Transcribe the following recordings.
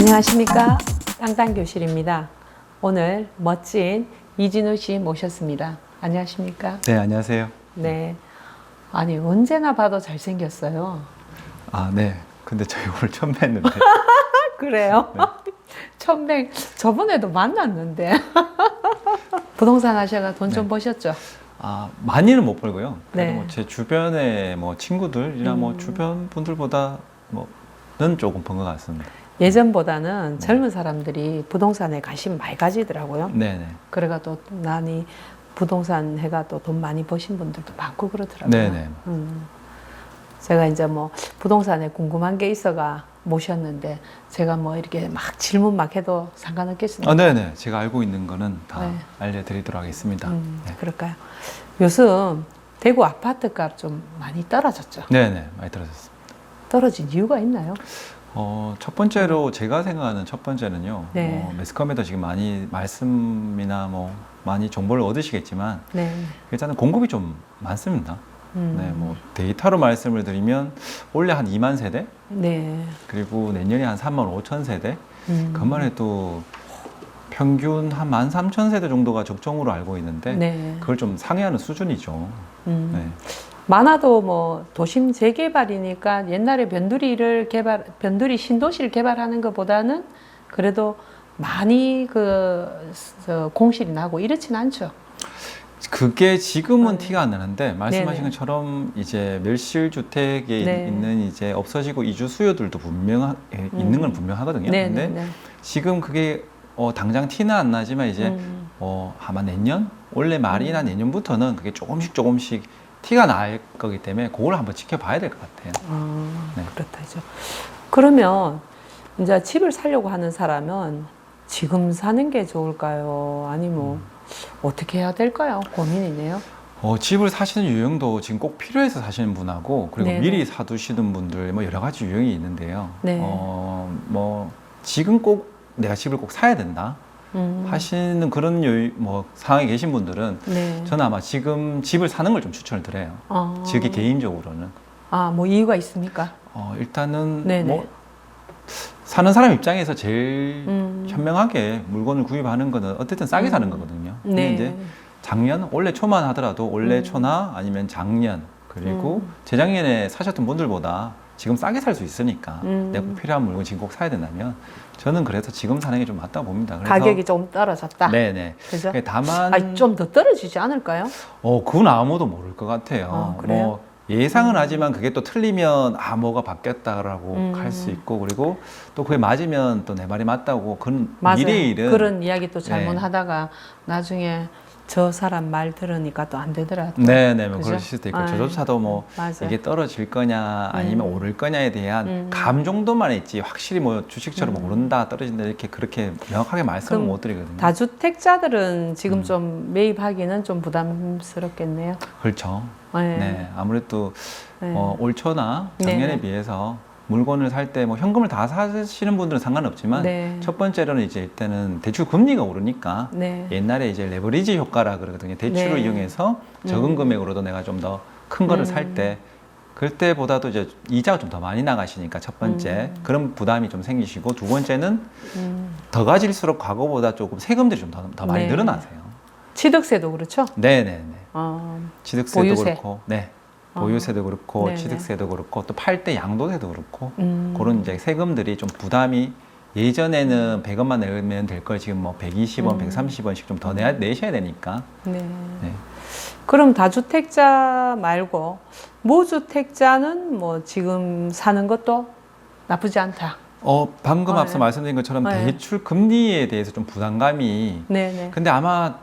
안녕하십니까, 땅땅교실입니다. 오늘 멋진 이진우 씨 모셨습니다. 안녕하십니까? 네, 안녕하세요. 네. 아니, 언제나 봐도 잘생겼어요. 아, 네. 근데 저희 오늘 처음 뵀는데. 그래요? 네. 천백, 저번에도 만났는데. 부동산 하셔가 돈 좀 네. 버셨죠? 아, 많이는 못 벌고요. 그래도 네. 뭐 제 주변에 뭐 친구들이나 뭐 주변 분들보다 뭐는 조금 번 것 같습니다. 예전보다는 젊은 사람들이 부동산에 관심 많이 가지더라고요. 네네. 그래가 또 난이 부동산 해가 또 돈 많이 버신 분들도 많고 그러더라고요. 네네. 제가 이제 뭐 부동산에 궁금한 게 있어가 모셨는데 제가 뭐 이렇게 막 질문 막 해도 상관없겠습니까? 아, 네네. 제가 알고 있는 거는 다 네. 알려드리도록 하겠습니다. 네. 그럴까요? 요즘 대구 아파트 값 좀 많이 떨어졌죠? 네네. 많이 들어졌습니다. 떨어진 이유가 있나요? 첫 번째로 제가 생각하는 첫 번째는요. 네. 매스컴에도 지금 많이 말씀이나 뭐 많이 정보를 얻으시겠지만 네. 일단은 공급이 좀 많습니다. 음. 네, 뭐 데이터로 말씀을 드리면 올해 한 2만 세대, 네. 그리고 내년에 한 3만 5천 세대, 음. 그만 해도 평균 한 13,000세대 정도가 적정으로 알고 있는데 네. 그걸 좀 상회하는 수준이죠. 음. 네. 많아도 뭐 도심 재개발이니까 옛날에 변두리 신도시를 개발하는 것보다는 그래도 많이 공실이 나고 이렇진 않죠. 그게 지금은 네. 티가 안 나는데 말씀하신 네네. 것처럼 이제 밀실 주택에 네. 있는 이제 없어지고 이주 수요들도 있는 건 분명하거든요. 네, 근데 네, 네. 지금 그게 당장 티는 안 나지만 이제 아마 내년 올해 말이나 내년부터는 그게 조금씩 티가 날 거기 때문에 그걸 한번 지켜봐야 될 것 같아요. 네. 그렇다죠. 그러면 이제 집을 사려고 하는 사람은 지금 사는 게 좋을까요? 아니면 뭐 어떻게 해야 될까요? 고민이네요. 집을 사시는 유형도 지금 꼭 필요해서 사시는 분하고 그리고 네네. 미리 사두시는 분들 뭐 여러 가지 유형이 있는데요. 네. 뭐 지금 꼭 내가 집을 꼭 사야 된다 하시는 그런 상황에 계신 분들은 네. 저는 아마 지금 집을 사는 걸 좀 추천을 드려요. 저게 개인적으로는. 뭐 이유가 있습니까? 일단은 네네. 뭐 사는 사람 입장에서 제일 음. 현명하게 물건을 구입하는 거는 어쨌든 싸게 사는 거거든요. 근데 네. 이제 작년, 올해 초만 하더라도 올해 초나 아니면 작년 그리고 재작년에 사셨던 분들보다 지금 싸게 살 수 있으니까 내가 꼭 필요한 물건 지금 꼭 사야 된다면 저는 그래서 지금 사는 게 좀 맞다고 봅니다. 그래서 가격이 좀 떨어졌다. 네네. 그죠? 다만 좀 더 떨어지지 않을까요? 그건 아무도 모를 것 같아요. 그래요? 뭐 예상은 하지만 그게 또 틀리면 뭐가 바뀌었다라고 할 수 있고 그리고 또 그게 맞으면 또 내 말이 맞다고 그건 맞아요. 미래의 일은 그런 이야기 또 네. 잘못하다가 나중에 저 사람 말 들으니까 또 안 되더라. 또. 네네 뭐 그죠? 그럴 수도 있고 아, 저조차도 뭐 맞아요. 이게 떨어질 거냐 아니면 오를 거냐에 대한 감 정도만 있지 확실히 뭐 주식처럼 오른다 떨어진다 이렇게 그렇게 명확하게 말씀을 그럼 못 드리거든요. 다주택자들은 지금 좀 매입하기는 좀 부담스럽겠네요. 그렇죠. 네. 네 아무래도 네. 올 초나 작년에 네네. 비해서 물건을 살 때 뭐 현금을 다 사시는 분들은 상관없지만 네. 첫 번째로는 이제 일단은 대출 금리가 오르니까 네. 옛날에 이제 레버리지 효과라 그러거든요. 대출을 네. 이용해서 적은 금액으로도 내가 좀 더 큰 거를 살 때 그때보다도 이제 이자가 좀 더 많이 나가시니까 첫 번째 그런 부담이 좀 생기시고 두 번째는 더 가질수록 과거보다 조금 세금들이 좀 더 많이 네. 늘어나세요. 취득세도 그렇죠? 네네네. 어, 취득세도 보유세. 그렇고, 네. 보유세도 그렇고, 네네. 취득세도 그렇고, 또 팔 때 양도세도 그렇고, 음. 그런 이제 세금들이 좀 부담이 예전에는 100원만 내면 될 걸 지금 뭐 120원, 130원씩 좀 더 내셔야 되니까. 네. 네. 그럼 다주택자 말고 무주택자는 뭐 지금 사는 것도 나쁘지 않다. 방금 앞서 네. 말씀드린 것처럼 네. 대출 금리에 대해서 좀 부담감이. 네네. 근데 아마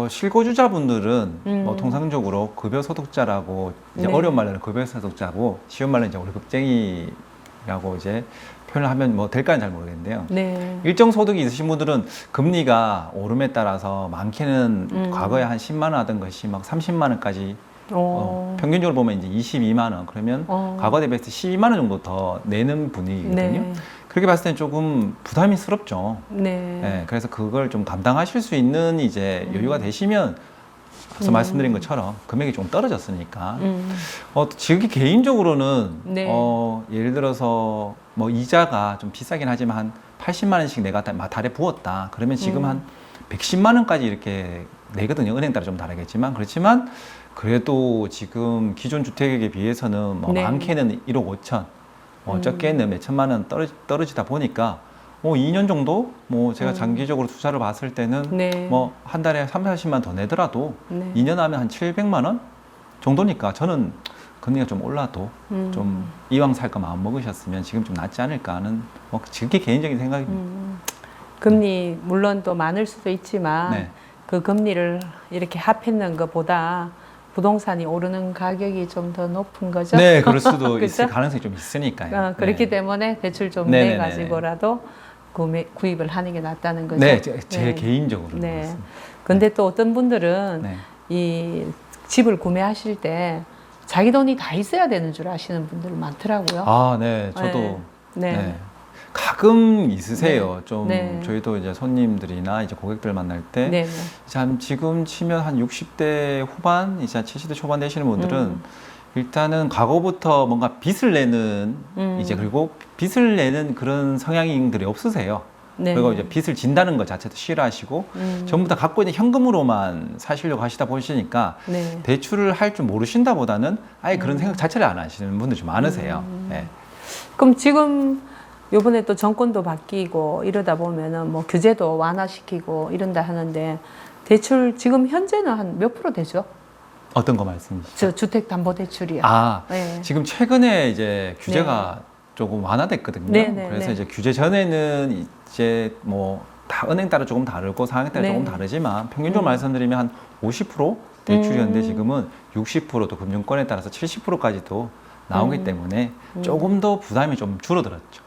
실거주자분들은 뭐 통상적으로 급여소득자라고 이제 네. 어려운 말로는 급여소득자고 쉬운 말로는 이제 월급쟁이라고 이제 표현을 하면 뭐 될까는 잘 모르겠는데요. 네. 일정 소득이 있으신 분들은 금리가 오름에 따라서 많게는 과거에 한 10만 원 하던 것이 막 30만 원까지 평균적으로 보면 이제 22만 원 그러면 과거 대비해서 12만 원 정도 더 내는 분위기거든요. 네. 그렇게 봤을 땐 조금 부담이스럽죠. 네. 네, 그래서 그걸 좀 감당하실 수 있는 이제 여유가 되시면 앞서 말씀드린 것처럼 금액이 좀 떨어졌으니까 지금 개인적으로는 네. 예를 들어서 뭐 이자가 좀 비싸긴 하지만 한 80만 원씩 내가 달에 부었다. 그러면 지금 한 110만 원까지 이렇게 내거든요. 은행 따라 좀 다르겠지만 그렇지만 그래도 지금 기존 주택에 비해서는 뭐 네. 많게는 1억 5천, 적게는 몇 천만 원 떨어지다 보니까 뭐 2년 정도 뭐 제가 장기적으로 투자를 봤을 때는 네. 뭐 한 달에 3, 40만 더 내더라도 네. 2년 하면 한 700만 원 정도니까 저는 금리가 좀 올라도 좀 이왕 살 거 마음 먹으셨으면 지금 좀 낫지 않을까 하는 뭐 그게 개인적인 생각입니다. 금리 물론 또 많을 수도 있지만 네. 그 금리를 이렇게 합했는 것보다 부동산이 오르는 가격이 좀 더 높은 거죠. 네, 그럴 수도 그죠? 있을 가능성이 좀 있으니까요. 그렇기 네. 때문에 대출 좀 네네네네. 내 가지고라도 구입을 하는 게 낫다는 거죠. 네, 제 네. 개인적으로 네. 그렇습니다. 근데 또 어떤 분들은 네. 이 집을 구매하실 때 자기 돈이 다 있어야 되는 줄 아시는 분들 많더라고요. 아, 네, 저도 네. 네. 가끔 있으세요. 좀 네. 저희도 이제 손님들이나 이제 고객들 만날 때 네. 참 지금 치면 한 60대 후반, 이제 70대 초반 되시는 분들은 일단은 과거부터 뭔가 빚을 내는 이제 그리고 빚을 내는 그런 성향들이 없으세요. 네. 그리고 이제 빚을 진다는 것 자체도 싫어하시고 전부 다 갖고 있는 현금으로만 사시려고 하시다 보시니까 네. 대출을 할 줄 모르신다 보다는 아예 그런 생각 자체를 안 하시는 분들이 좀 많으세요. 네. 그럼 지금 요번에 또 정권도 바뀌고 이러다 보면은 뭐 규제도 완화시키고 이런다 하는데 대출 지금 현재는 한 몇 프로 되죠? 어떤 거 말씀이시죠? 저 주택담보대출이요. 아, 네. 지금 최근에 이제 규제가 조금 완화됐거든요. 네. 그래서 이제 규제 전에는 이제 뭐 다 은행 따라 조금 다르고 상황에 따라 네. 조금 다르지만 평균적으로 말씀드리면 한 50% 대출이었는데 지금은 60%또 금융권에 따라서 70%까지도 나오기 때문에 조금 더 부담이 좀 줄어들었죠.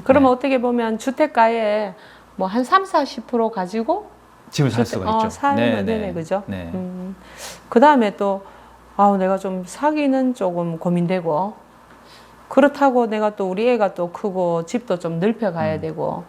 그러면 네. 어떻게 보면 주택가에 뭐 한 30~40% 가지고 집을 살 수가 있죠. 살면 되네, 그죠? 네. 그 다음에 또, 내가 좀 사기는 조금 고민되고, 그렇다고 내가 또 우리 애가 또 크고, 집도 좀 넓혀가야 되고,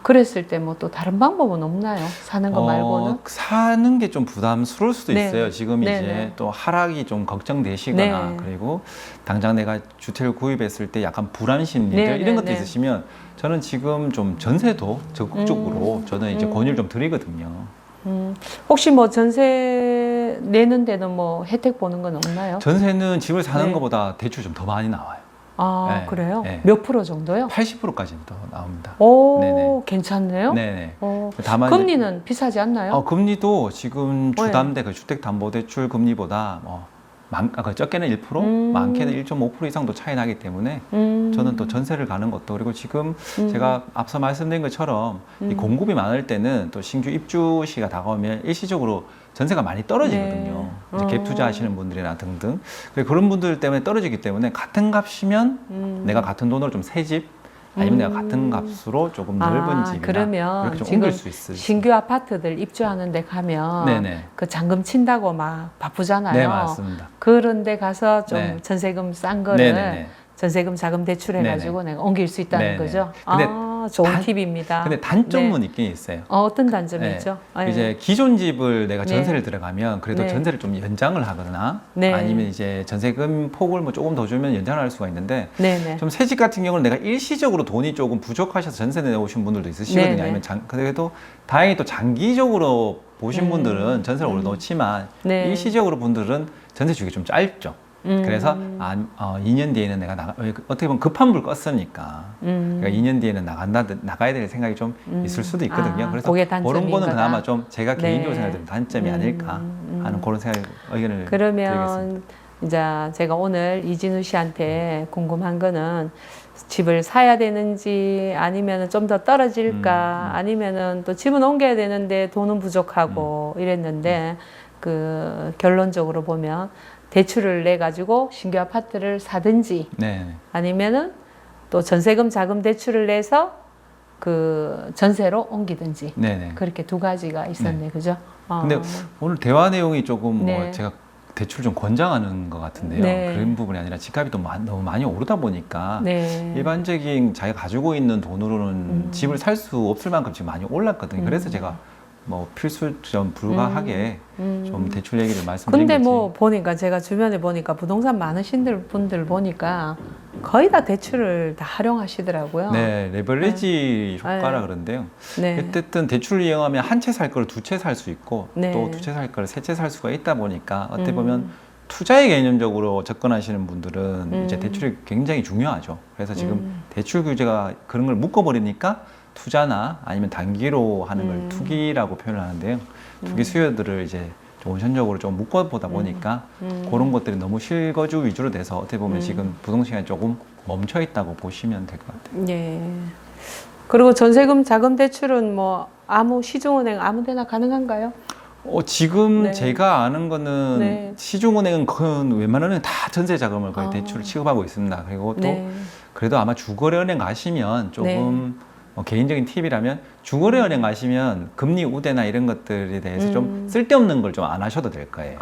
그랬을 때 뭐 또 다른 방법은 없나요? 사는 거 말고는? 사는 게 좀 부담스러울 수도 네. 있어요. 지금 네, 이제 네. 또 하락이 좀 걱정되시거나 네. 그리고 당장 내가 주택을 구입했을 때 약간 불안 심리들 네, 이런 네, 것도 네. 있으시면 저는 지금 좀 전세도 적극적으로 저는 이제 권유를 좀 드리거든요. 혹시 뭐 전세 내는 데는 뭐 혜택 보는 건 없나요? 전세는 집을 사는 네. 것보다 대출 좀 더 많이 나와요. 네, 그래요? 네. 몇 프로 정도요? 80%까지는 더 나옵니다. 오, 네네. 괜찮네요. 네네. 어, 다만 이제 금리는 비싸지 않나요? 금리도 지금 네. 주담대 그 주택담보대출 금리보다 뭐 적게는 1%, 많게는 1.5% 이상도 차이 나기 때문에 저는 또 전세를 가는 것도 그리고 지금 제가 앞서 말씀드린 것처럼 이 공급이 많을 때는 또 신규 입주 시가 다가오면 일시적으로 전세가 많이 떨어지거든요. 네. 이제 갭 투자하시는 분들이나 등등 그런 분들 때문에 떨어지기 때문에 같은 값이면 내가 같은 돈으로 좀 새 집 아니면 내가 같은 값으로 조금 넓은 집이나 그러면 이렇게 좀 지금 옮길 수 있을 신규 아파트들 입주하는 데 가면 네네. 그 잔금 친다고 막 바쁘잖아요. 네, 맞습니다. 그런 데 가서 좀 네. 전세금 싼 거를 네네네. 전세금 자금 대출해가지고 내가 옮길 수 있다는 네네. 거죠. 근데 좋은 팁입니다. 근데 단점은 네. 있긴 있어요. 어떤 단점이 네. 있죠? 이제 기존 집을 내가 네. 전세를 들어가면 그래도 네. 전세를 좀 연장을 하거나 네. 아니면 이제 전세금 폭을 뭐 조금 더 주면 연장을 할 수가 있는데 네네. 좀 새 집 같은 경우는 내가 일시적으로 돈이 조금 부족하셔서 전세 내오신 분들도 있으시거든요. 네네. 아니면 그래도 다행히 또 장기적으로 보신 분들은 전세를 올려놓지만 네. 일시적으로 분들은 전세 주기 좀 짧죠. 그래서 2년 뒤에는 내가 어떻게 보면 급한 불 껐으니까 그러니까 2년 뒤에는 나가야 될 생각이 좀 있을 수도 있거든요. 그래서 그게 그런 단점인 거는 거다. 그나마 좀 제가 네. 개인적으로 생각하는 단점이 아닐까 하는 그런 의견을 드리겠습니다. 그러면 이제 제가 오늘 이진우 씨한테 궁금한 거는 집을 사야 되는지 아니면 좀 더 떨어질까 아니면은 또 집은 옮겨야 되는데 돈은 부족하고 이랬는데 그 결론적으로 보면 대출을 내 가지고 신규 아파트를 사든지 네. 아니면은 또 전세금 자금 대출을 내서 그 전세로 옮기든지 네네. 그렇게 두 가지가 있었네, 그죠? 근데 오늘 대화 내용이 조금 뭐 네. 제가 대출 좀 권장하는 것 같은데요. 네. 그런 부분이 아니라 집값이 너무 많이 오르다 보니까 네. 일반적인 자기가 가지고 있는 돈으로는 집을 살 수 없을 만큼 지금 많이 올랐거든요. 그래서 제가 뭐 필수 좀 불가하게 좀 대출 얘기를 말씀드린 근데 거지. 뭐 보니까 제가 주변에 보니까 부동산 많으신 분들 보니까 거의 다 대출을 다 활용하시더라고요. 네, 레버리지 효과라 그런데요. 네. 어쨌든 대출을 이용하면 한 채 살 걸 두 채 살 수 있고 네. 또 두 채 살 걸 세 채 살 수가 있다 보니까 어떻게 보면 투자의 개념적으로 접근하시는 분들은 이제 대출이 굉장히 중요하죠. 그래서 지금 대출 규제가 그런 걸 묶어버리니까 투자나 아니면 단기로 하는 걸 투기라고 표현을 하는데요. 투기 수요들을 이제 좀 원천적으로 좀 묶어보다 보니까 그런 것들이 너무 실거주 위주로 돼서 어떻게 보면 지금 부동산이 조금 멈춰 있다고 보시면 될 것 같아요. 예. 그리고 전세금 자금 대출은 뭐 아무 시중은행 아무데나 가능한가요? 지금 네. 제가 아는 거는 네. 시중은행은 웬만한 은행 다 전세 자금을 거의 대출을 취급하고 있습니다. 그리고 또 네. 그래도 아마 주거래은행 가시면 조금 개인적인 팁이라면 주거래은행 가시면 금리 우대나 이런 것들에 대해서 좀 쓸데없는 걸 좀 안 하셔도 될 거예요.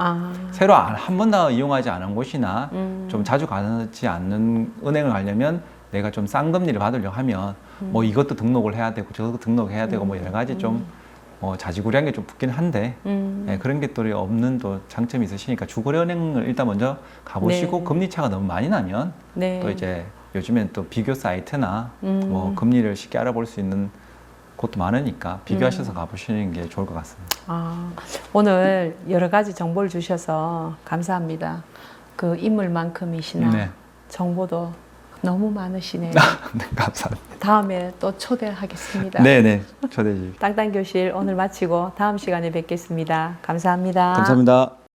새로 한 번도 이용하지 않은 곳이나 좀 자주 가지 않는 은행을 가려면 내가 좀 싼 금리를 받으려고 하면 뭐 이것도 등록을 해야 되고 저것도 등록해야 되고 뭐 여러 가지 좀 자지구리한 게 좀 붙긴 한데 그런 게 또 없는 또 장점이 있으시니까 주거래은행을 일단 먼저 가보시고 네. 금리 차가 너무 많이 나면 네. 또 이제 요즘엔 또 비교 사이트나 뭐 금리를 쉽게 알아볼 수 있는 곳도 많으니까 비교하셔서 가보시는 게 좋을 것 같습니다. 오늘 여러 가지 정보를 주셔서 감사합니다. 그 인물만큼이시나 네. 정보도 너무 많으시네요. 네, 감사합니다. 다음에 또 초대하겠습니다. 네네, 초대해 주십시오. 땅땅교실 오늘 마치고 다음 시간에 뵙겠습니다. 감사합니다. 감사합니다.